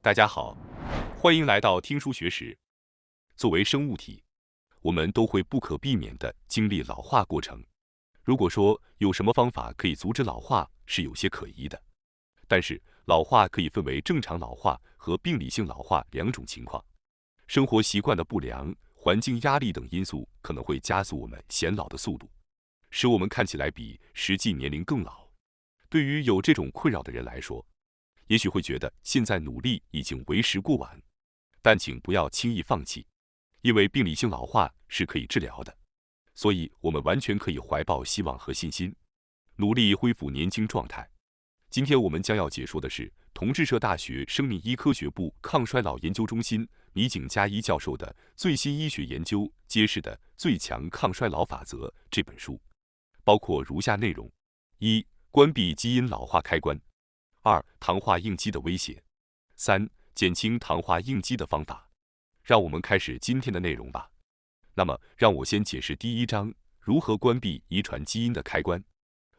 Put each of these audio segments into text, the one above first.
大家好，欢迎来到听书学史。作为生物体，我们都会不可避免地经历老化过程。如果说有什么方法可以阻止老化，是有些可疑的。但是老化可以分为正常老化和病理性老化两种情况。生活习惯的不良、环境压力等因素可能会加速我们显老的速度，使我们看起来比实际年龄更老。对于有这种困扰的人来说，也许会觉得现在努力已经为时过晚，但请不要轻易放弃，因为病理性老化是可以治疗的，所以我们完全可以怀抱希望和信心，努力恢复年轻状态。今天我们将要解说的是同志社大学生命医科学部抗衰老研究中心米井嘉一教授的最新医学研究揭示的《最强抗衰老法则》这本书，包括如下内容：一、关闭基因老化开关；2、糖化应激的威胁；3、减轻糖化应激的方法。让我们开始今天的内容吧。那么，让我先解释第一章：如何关闭遗传基因的开关。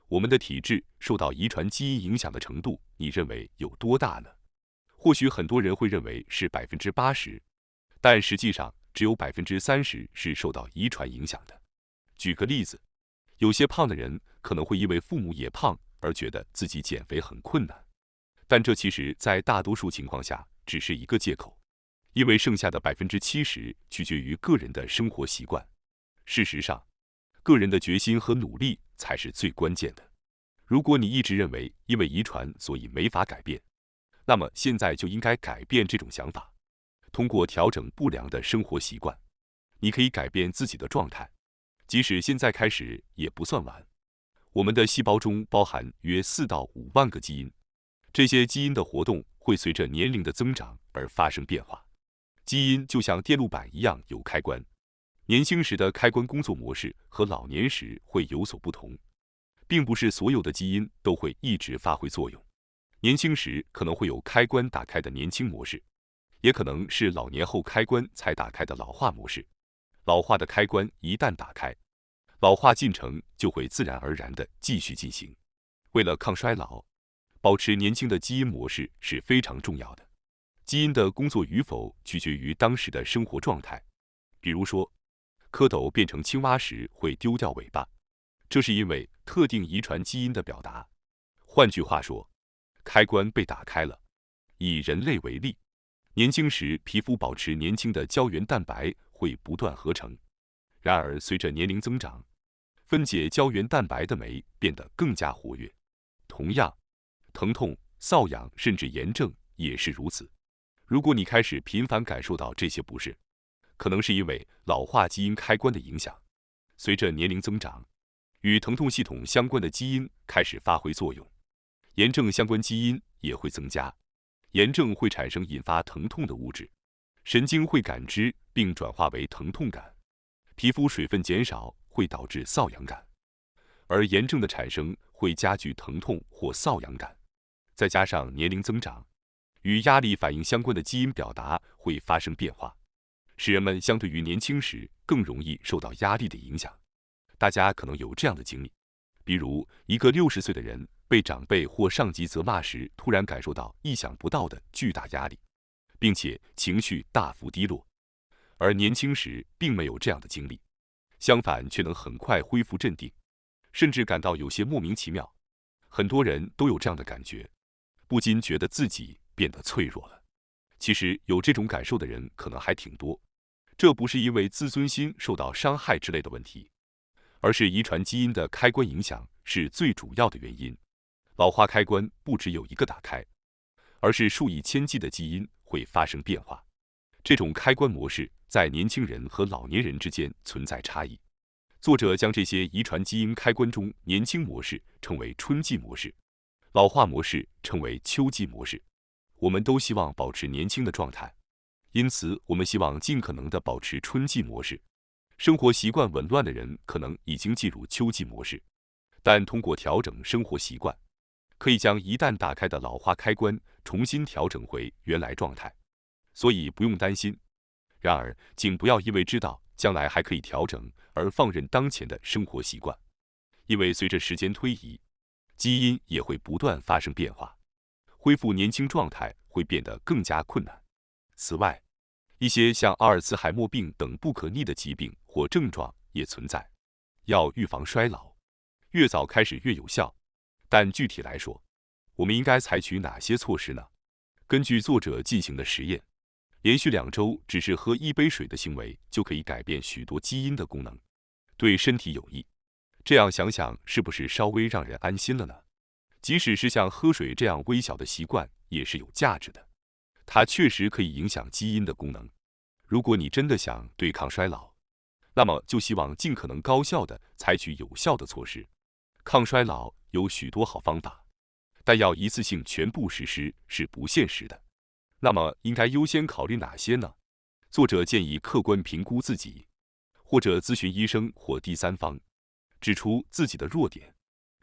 我们的体质受到遗传基因影响的程度，你认为有多大呢？或许很多人会认为是80%，但实际上只有30%是受到遗传影响的。举个例子，有些胖的人可能会因为父母也胖而觉得自己减肥很困难，但这其实在大多数情况下只是一个借口，因为剩下的70%取决于个人的生活习惯。事实上，个人的决心和努力才是最关键的。如果你一直认为因为遗传所以没法改变，那么现在就应该改变这种想法。通过调整不良的生活习惯，你可以改变自己的状态，即使现在开始也不算晚。我们的细胞中包含约4到5万个基因，这些基因的活动会随着年龄的增长而发生变化。基因就像电路板一样有开关，年轻时的开关工作模式和老年时会有所不同，并不是所有的基因都会一直发挥作用。年轻时可能会有开关打开的年轻模式，也可能是老年后开关才打开的老化模式。老化的开关一旦打开，老化进程就会自然而然地继续进行。为了抗衰老，保持年轻的基因模式是非常重要的。基因的工作与否取决于当时的生活状态。比如说，蝌蚪变成青蛙时会丢掉尾巴，这是因为特定遗传基因的表达。换句话说，开关被打开了。以人类为例，年轻时皮肤保持年轻的胶原蛋白会不断合成，然而随着年龄增长，分解胶原蛋白的酶变得更加活跃。同样，疼痛、瘙痒甚至炎症也是如此。如果你开始频繁感受到这些不适，可能是因为老化基因开关的影响。随着年龄增长，与疼痛系统相关的基因开始发挥作用，炎症相关基因也会增加。炎症会产生引发疼痛的物质，神经会感知并转化为疼痛感。皮肤水分减少会导致瘙痒感，而炎症的产生会加剧疼痛或瘙痒感。再加上年龄增长，与压力反应相关的基因表达会发生变化，使人们相对于年轻时更容易受到压力的影响。大家可能有这样的经历，比如一个60岁的人被长辈或上级责骂时，突然感受到意想不到的巨大压力，并且情绪大幅低落，而年轻时并没有这样的经历，相反却能很快恢复镇定，甚至感到有些莫名其妙。很多人都有这样的感觉，不禁觉得自己变得脆弱了。其实有这种感受的人可能还挺多，这不是因为自尊心受到伤害之类的问题，而是遗传基因的开关影响是最主要的原因。老化开关不只有一个打开，而是数以千计的基因会发生变化。这种开关模式在年轻人和老年人之间存在差异。作者将这些遗传基因开关中年轻模式称为春季模式，老化模式称为秋季模式。我们都希望保持年轻的状态，因此我们希望尽可能地保持春季模式。生活习惯紊乱的人可能已经进入秋季模式，但通过调整生活习惯，可以将一旦打开的老化开关重新调整回原来状态，所以不用担心。然而，请不要因为知道将来还可以调整而放任当前的生活习惯，因为随着时间推移，基因也会不断发生变化。恢复年轻状态会变得更加困难。此外，一些像阿尔茨海默病等不可逆的疾病或症状也存在。要预防衰老，越早开始越有效。但具体来说，我们应该采取哪些措施呢？根据作者进行的实验，连续2周只是喝1杯水的行为就可以改变许多基因的功能，对身体有益。这样想想，是不是稍微让人安心了呢？即使是像喝水这样微小的习惯，也是有价值的。它确实可以影响基因的功能。如果你真的想对抗衰老，那么就希望尽可能高效地采取有效的措施。抗衰老有许多好方法，但要一次性全部实施是不现实的。那么应该优先考虑哪些呢？作者建议客观评估自己，或者咨询医生或第三方，指出自己的弱点，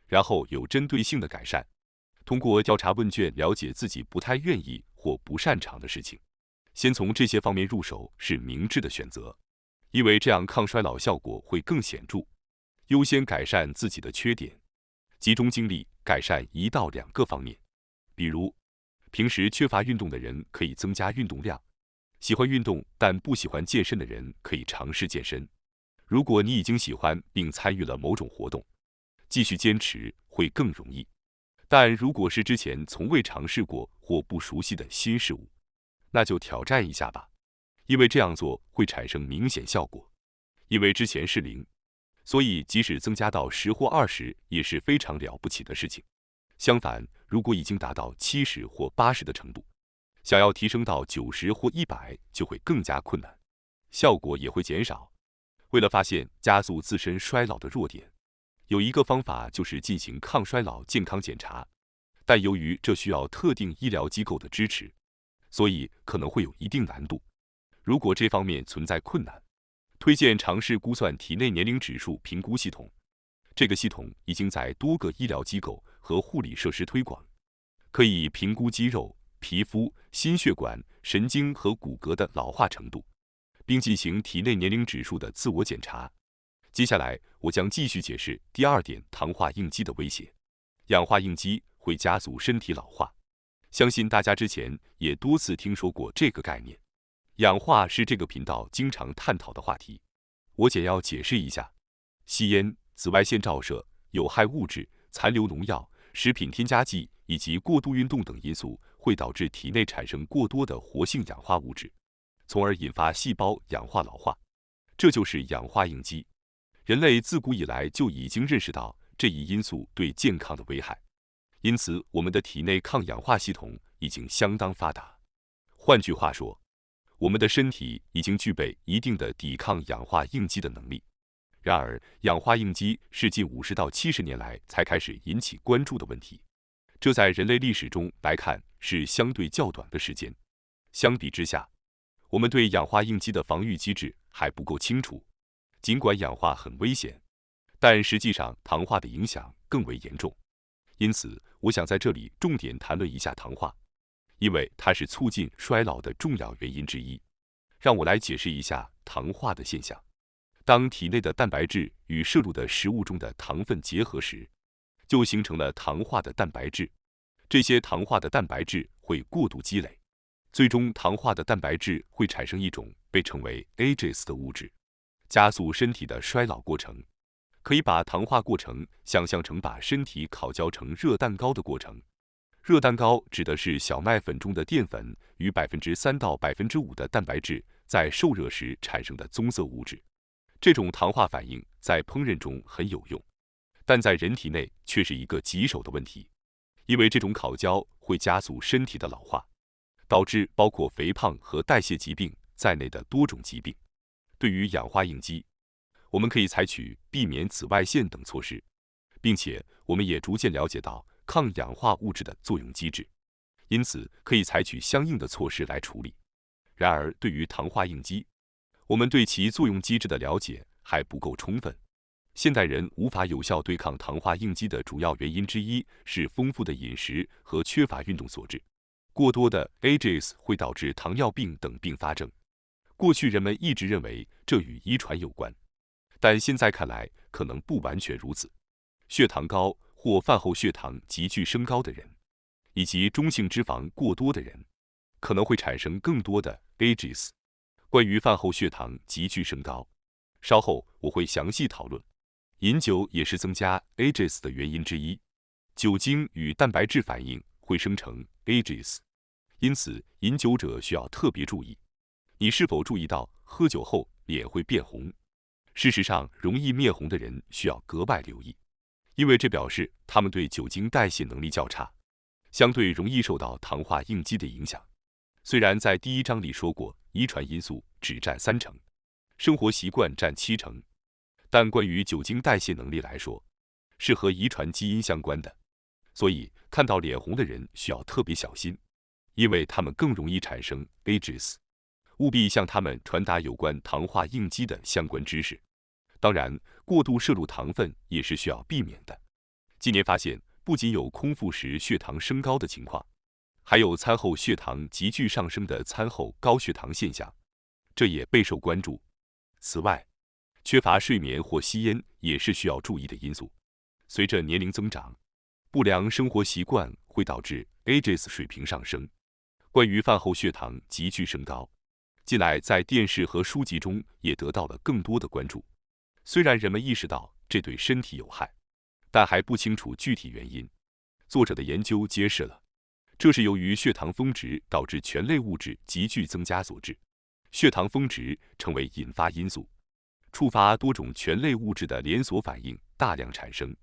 然后有针对性的改善。通过调查问卷了解自己不太愿意或不擅长的事情，先从这些方面入手是明智的选择，因为这样抗衰老效果会更显著。优先改善自己的缺点，集中精力改善1到2个方面。比如，平时缺乏运动的人可以增加运动量，喜欢运动但不喜欢健身的人可以尝试健身。如果你已经喜欢并参与了某种活动，继续坚持会更容易。但如果是之前从未尝试过或不熟悉的新事物，那就挑战一下吧，因为这样做会产生明显效果。因为之前是0，所以即使增加到10或20也是非常了不起的事情。相反，如果已经达到70或80的程度，想要提升到90或100就会更加困难，效果也会减少。为了发现加速自身衰老的弱点，有一个方法就是进行抗衰老健康检查，但由于这需要特定医疗机构的支持，所以可能会有一定难度。如果这方面存在困难，推荐尝试估算体内年龄指数评估系统。这个系统已经在多个医疗机构和护理设施推广，可以评估肌肉、皮肤、心血管、神经和骨骼的老化程度，并进行体内年龄指数的自我检查。接下来，我将继续解释第2点糖化应激的威胁。氧化应激会加速身体老化，相信大家之前也多次听说过这个概念。氧化是这个频道经常探讨的话题，我简要解释一下。吸烟、紫外线照射、有害物质、残留农药、食品添加剂以及过度运动等因素会导致体内产生过多的活性氧化物质，从而引发细胞氧化老化，这就是氧化应激。人类自古以来就已经认识到这一因素对健康的危害，因此我们的体内抗氧化系统已经相当发达。换句话说，我们的身体已经具备一定的抵抗氧化应激的能力。然而，氧化应激是近50到70年来才开始引起关注的问题，这在人类历史中来看是相对较短的时间。相比之下，我们对氧化应激的防御机制还不够清楚。尽管氧化很危险，但实际上糖化的影响更为严重。因此，我想在这里重点谈论一下糖化，因为它是促进衰老的重要原因之一。让我来解释一下糖化的现象。当体内的蛋白质与摄入的食物中的糖分结合时，就形成了糖化的蛋白质。这些糖化的蛋白质会过度积累，最终糖化的蛋白质会产生一种被称为 AGEs 的物质，加速身体的衰老过程。可以把糖化过程想象成把身体烤焦成热蛋糕的过程。热蛋糕指的是小麦粉中的淀粉与3%到5%的蛋白质在受热时产生的棕色物质。这种糖化反应在烹饪中很有用，但在人体内却是一个棘手的问题，因为这种烤焦会加速身体的老化，导致包括肥胖和代谢疾病在内的多种疾病。对于氧化应激，我们可以采取避免紫外线等措施，并且我们也逐渐了解到抗氧化物质的作用机制，因此可以采取相应的措施来处理。然而，对于糖化应激，我们对其作用机制的了解还不够充分。现代人无法有效对抗糖化应激的主要原因之一是丰富的饮食和缺乏运动所致。过多的 AGEs 会导致糖尿病等并发症。过去人们一直认为这与遗传有关，但现在看来可能不完全如此。血糖高或饭后血糖急剧升高的人，以及中性脂肪过多的人，可能会产生更多的 AGEs。关于饭后血糖急剧升高，稍后我会详细讨论。饮酒也是增加 AGEs 的原因之一。酒精与蛋白质反应会生成 AGEs， 因此饮酒者需要特别注意。你是否注意到喝酒后脸会变红？事实上，容易面红的人需要格外留意，因为这表示他们对酒精代谢能力较差，相对容易受到糖化应激的影响。虽然在第1章里说过，遗传因素只占30%，生活习惯占70%，但关于酒精代谢能力来说，是和遗传基因相关的。所以看到脸红的人需要特别小心，因为他们更容易产生 AGEs。务必向他们传达有关糖化应激的相关知识。当然，过度摄入糖分也是需要避免的。近年发现，不仅有空腹时血糖升高的情况，还有餐后血糖急剧上升的餐后高血糖现象，这也备受关注。此外，缺乏睡眠或吸烟也是需要注意的因素。随着年龄增长，不良生活习惯会导致 AGEs 水平上升。关于饭后血糖急剧升高，近来在电视和书籍中也得到了更多的关注。虽然人们意识到这对身体有害，但还不清楚具体原因。作者的研究揭示了，这是由于血糖峰值导致醛类物质急剧增加所致。血糖峰值成为引发因素，触发多种醛类物质的连锁反应大量产生，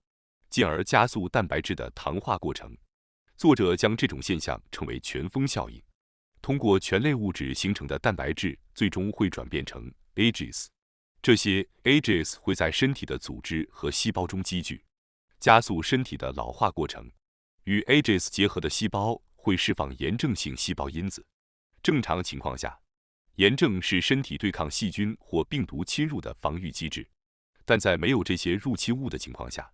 进而加速蛋白质的糖化过程。作者将这种现象称为醛峰效应。通过醛类物质形成的蛋白质最终会转变成 AGEs， 这些 AGEs 会在身体的组织和细胞中积聚，加速身体的老化过程。与 AGEs 结合的细胞会释放炎症性细胞因子。正常情况下，炎症是身体对抗细菌或病毒侵入的防御机制，但在没有这些入侵物的情况下，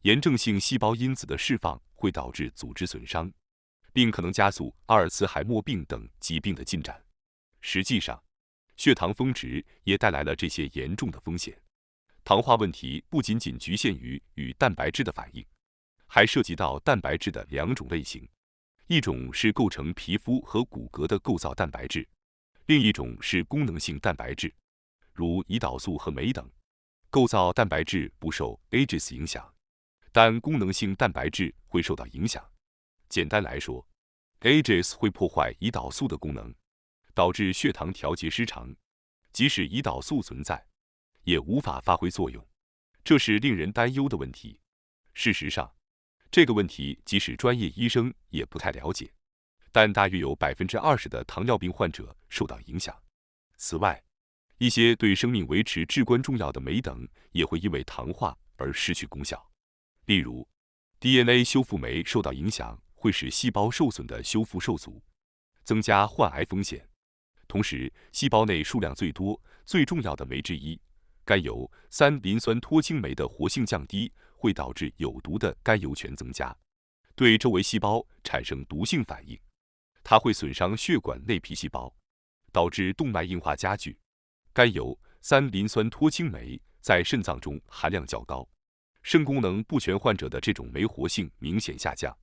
炎症性细胞因子的释放会导致组织损伤，并可能加速阿尔茨海默病等疾病的进展。实际上，血糖峰值也带来了这些严重的风险。糖化问题不仅仅局限于与蛋白质的反应，还涉及到蛋白质的2种类型，一种是构成皮肤和骨骼的构造蛋白质，另一种是功能性蛋白质，如胰岛素和酶等。构造蛋白质不受 AGEs 影响，但功能性蛋白质会受到影响。简单来说， AGEs 会破坏胰岛素的功能，导致血糖调节失常，即使胰岛素存在，也无法发挥作用，这是令人担忧的问题。事实上，这个问题即使专业医生也不太了解，但大约有20%的糖尿病患者受到影响。此外，一些对生命维持至关重要的酶等也会因为糖化而失去功效。例如， DNA 修复酶受到影响，会使细胞受损的修复受阻，增加患癌风险。同时，细胞内数量最多、最重要的酶之一甘油3磷酸脱氢酶的活性降低，会导致有毒的甘油醛增加，对周围细胞产生毒性反应。它会损伤血管内皮细胞，导致动脉硬化加剧。甘油3磷酸脱氢酶在肾脏中含量较高，肾功能不全患者的这种酶活性明显下降，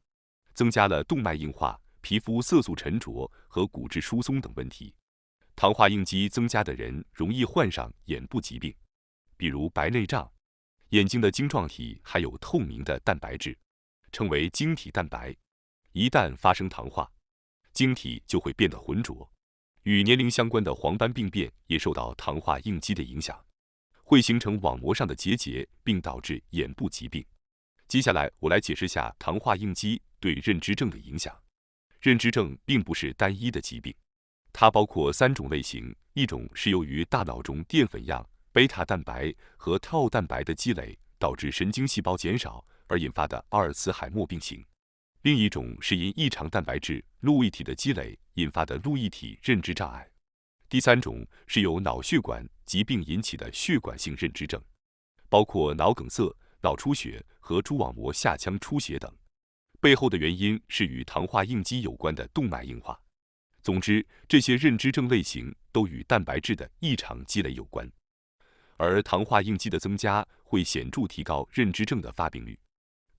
增加了动脉硬化、皮肤色素沉着和骨质疏松等问题。糖化应激增加的人容易患上眼部疾病，比如白内障。眼睛的晶状体含有透明的蛋白质，称为晶体蛋白。一旦发生糖化，晶体就会变得浑浊。与年龄相关的黄斑病变也受到糖化应激的影响，会形成网膜上的结节，并导致眼部疾病。接下来，我来解释下糖化应激对认知症的影响。认知症并不是单一的疾病，它包括3种类型，一种是由于大脑中淀粉样贝塔蛋白和tau蛋白的积累导致神经细胞减少而引发的阿尔茨海默病型，另一种是因异常蛋白质路易体的积累引发的路易体认知障碍，第3种是由脑血管疾病引起的血管性认知症，包括脑梗塞、脑出血和蛛网膜下腔出血等。背后的原因是与糖化应激有关的动脉硬化。总之，这些认知症类型都与蛋白质的异常积累有关，而糖化应激的增加会显著提高认知症的发病率。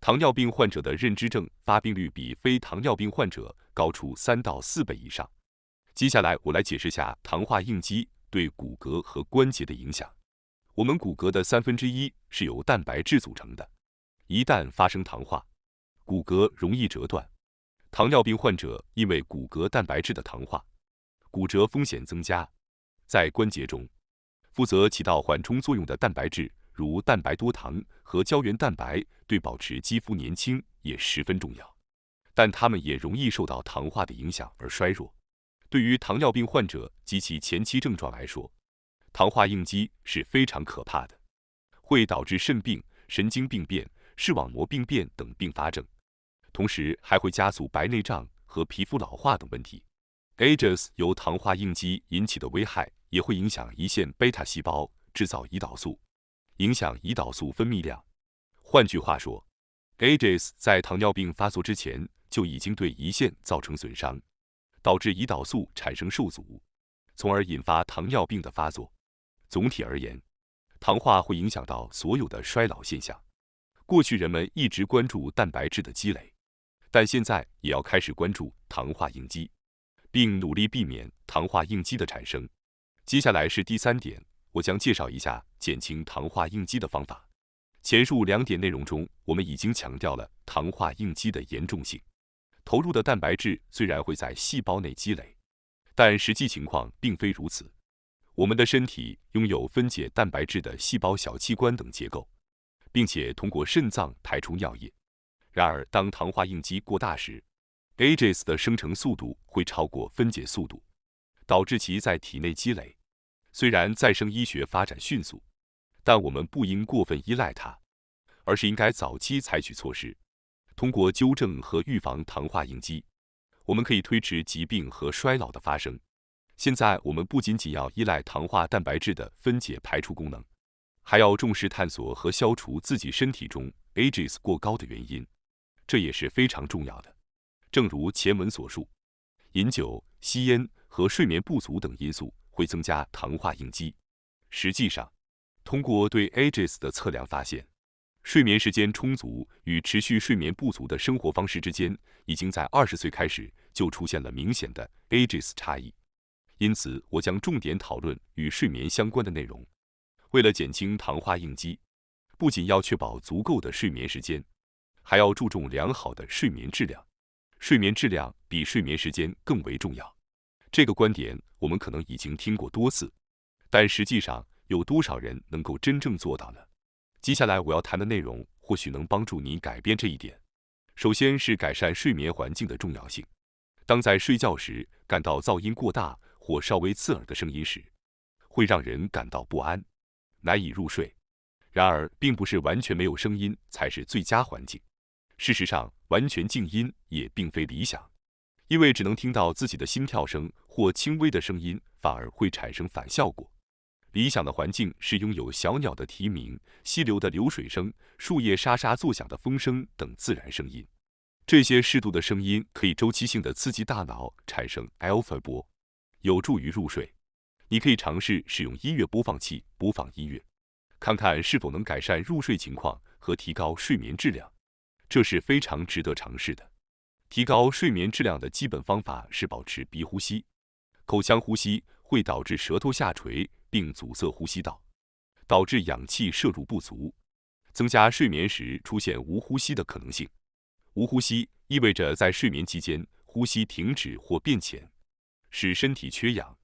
糖尿病患者的认知症发病率比非糖尿病患者高出3到4倍以上。接下来我来解释下糖化应激对骨骼和关节的影响。我们骨骼的1/3是由蛋白质组成的，一旦发生糖化，骨骼容易折断。糖尿病患者因为骨骼蛋白质的糖化，骨折风险增加。在关节中，负责起到缓冲作用的蛋白质，如蛋白多糖和胶原蛋白，对保持肌肤年轻也十分重要。但它们也容易受到糖化的影响而衰弱。对于糖尿病患者及其前期症状来说，糖化应激是非常可怕的，会导致肾病、神经病变、视网膜病变等并发症，同时还会加速白内障和皮肤老化等问题。AGEs 由糖化应激引起的危害也会影响胰腺贝塔细胞制造胰岛素，影响胰岛素分泌量。换句话说， AGEs 在糖尿病发作之前就已经对胰腺造成损伤，导致胰岛素产生受阻，从而引发糖尿病的发作。总体而言，糖化会影响到所有的衰老现象。过去人们一直关注蛋白质的积累，但现在也要开始关注糖化应激，并努力避免糖化应激的产生。接下来是第3点，我将介绍一下减轻糖化应激的方法。前述2点内容中，我们已经强调了糖化应激的严重性。投入的蛋白质虽然会在细胞内积累，但实际情况并非如此。我们的身体拥有分解蛋白质的细胞小器官等结构，并且通过肾脏排出尿液。然而，当糖化应激过大时， AGEs 的生成速度会超过分解速度，导致其在体内积累。虽然再生医学发展迅速，但我们不应过分依赖它，而是应该早期采取措施。通过纠正和预防糖化应激，我们可以推迟疾病和衰老的发生。现在我们不仅仅要依赖糖化蛋白质的分解排出功能，还要重视探索和消除自己身体中 AGEs 过高的原因，这也是非常重要的。正如前文所述，饮酒、吸烟和睡眠不足等因素会增加糖化应激。实际上，通过对 AGEs 的测量发现，睡眠时间充足与持续睡眠不足的生活方式之间，已经在20岁开始就出现了明显的 AGEs 差异。因此，我将重点讨论与睡眠相关的内容。为了减轻糖化应激，不仅要确保足够的睡眠时间，还要注重良好的睡眠质量。睡眠质量比睡眠时间更为重要。这个观点我们可能已经听过多次，但实际上有多少人能够真正做到呢？接下来我要谈的内容或许能帮助你改变这一点。首先是改善睡眠环境的重要性。当在睡觉时感到噪音过大或稍微刺耳的声音时，会让人感到不安，难以入睡。然而，并不是完全没有声音才是最佳环境。事实上，完全静音也并非理想，因为只能听到自己的心跳声或轻微的声音，反而会产生反效果。理想的环境是拥有小鸟的啼鸣、溪流的流水声、树叶沙沙作响的风声等自然声音。这些适度的声音可以周期性的刺激大脑产生 alpha 波，有助于入睡。你可以尝试使用音乐播放器播放音乐，看看是否能改善入睡情况和提高睡眠质量，这是非常值得尝试的。提高睡眠质量的基本方法是保持鼻呼吸。口腔呼吸会导致舌头下垂并阻塞呼吸道，导致氧气摄入不足，增加睡眠时出现无呼吸的可能性。无呼吸意味着在睡眠期间呼吸停止或变浅，使身体缺氧，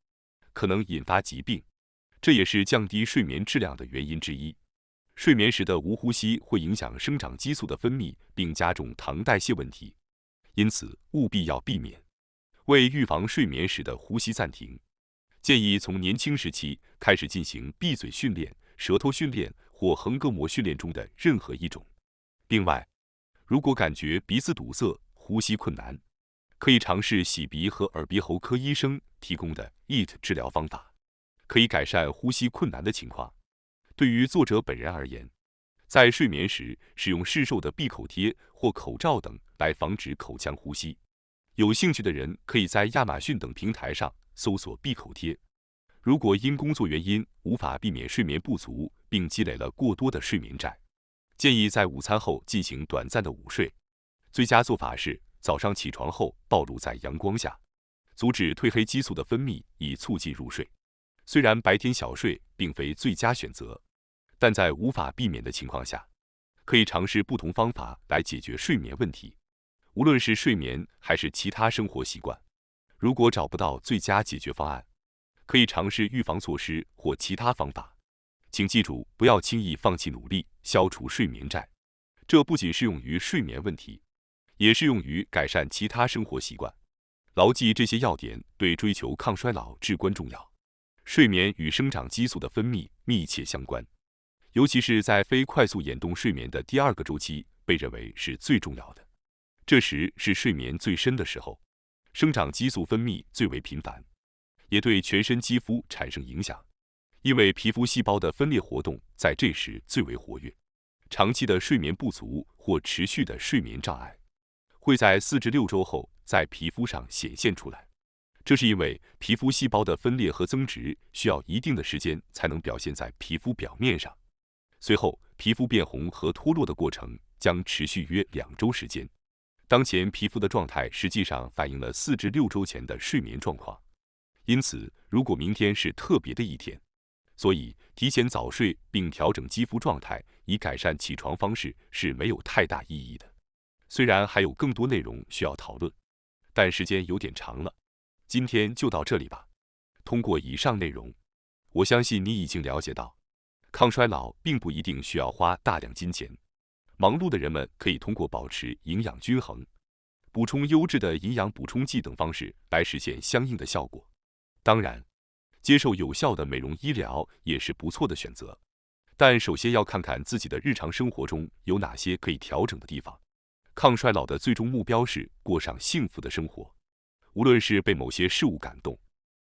可能引发疾病，这也是降低睡眠质量的原因之一。睡眠时的无呼吸会影响生长激素的分泌，并加重糖代谢问题，因此务必要避免。为预防睡眠时的呼吸暂停，建议从年轻时期开始进行闭嘴训练、舌头训练或横膈膜训练中的任何一种。另外，如果感觉鼻子堵塞、呼吸困难，可以尝试洗鼻和耳鼻喉科医生提供的 EAT 治疗方法，可以改善呼吸困难的情况。对于作者本人而言，在睡眠时使用市售的闭口贴或口罩等来防止口腔呼吸。有兴趣的人可以在亚马逊等平台上搜索闭口贴。如果因工作原因无法避免睡眠不足，并积累了过多的睡眠债，建议在午餐后进行短暂的午睡。最佳做法是早上起床后暴露在阳光下，阻止褪黑激素的分泌，以促进入睡。虽然白天小睡并非最佳选择，但在无法避免的情况下，可以尝试不同方法来解决睡眠问题。无论是睡眠还是其他生活习惯，如果找不到最佳解决方案，可以尝试预防措施或其他方法。请记住，不要轻易放弃努力消除睡眠债。这不仅适用于睡眠问题，也适用于改善其他生活习惯。牢记这些要点，对追求抗衰老至关重要。睡眠与生长激素的分泌密切相关，尤其是在非快速眼动睡眠的第2个周期，被认为是最重要的。这时是睡眠最深的时候，生长激素分泌最为频繁，也对全身肌肤产生影响，因为皮肤细胞的分裂活动在这时最为活跃。长期的睡眠不足或持续的睡眠障碍，会在4至6周后在皮肤上显现出来。这是因为皮肤细胞的分裂和增殖需要一定的时间才能表现在皮肤表面上。随后，皮肤变红和脱落的过程将持续约2周时间。当前皮肤的状态实际上反映了4至6周前的睡眠状况。因此，如果明天是特别的一天，所以提前早睡并调整肌肤状态，以改善起床方式是没有太大意义的。虽然还有更多内容需要讨论，但时间有点长了，今天就到这里吧。通过以上内容，我相信你已经了解到，抗衰老并不一定需要花大量金钱。忙碌的人们可以通过保持营养均衡、补充优质的营养补充剂等方式来实现相应的效果。当然，接受有效的美容医疗也是不错的选择，但首先要看看自己的日常生活中有哪些可以调整的地方。抗衰老的最终目标是过上幸福的生活，无论是被某些事物感动，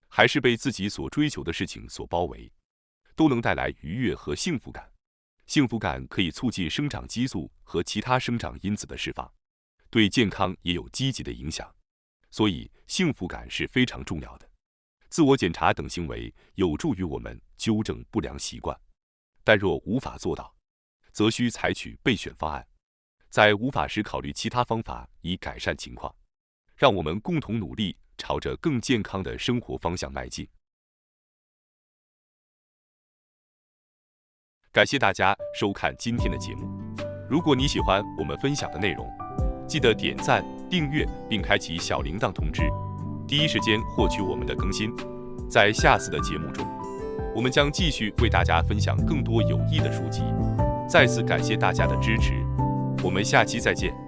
还是被自己所追求的事情所包围，都能带来愉悦和幸福感。幸福感可以促进生长激素和其他生长因子的释放，对健康也有积极的影响，所以幸福感是非常重要的。自我检查等行为有助于我们纠正不良习惯，但若无法做到，则需采取备选方案，在无法时考虑其他方法以改善情况。让我们共同努力，朝着更健康的生活方向迈进。感谢大家收看今天的节目。如果你喜欢我们分享的内容，记得点赞、订阅并开启小铃铛通知，第一时间获取我们的更新。在下次的节目中，我们将继续为大家分享更多有益的书籍。再次感谢大家的支持，我们下期再见。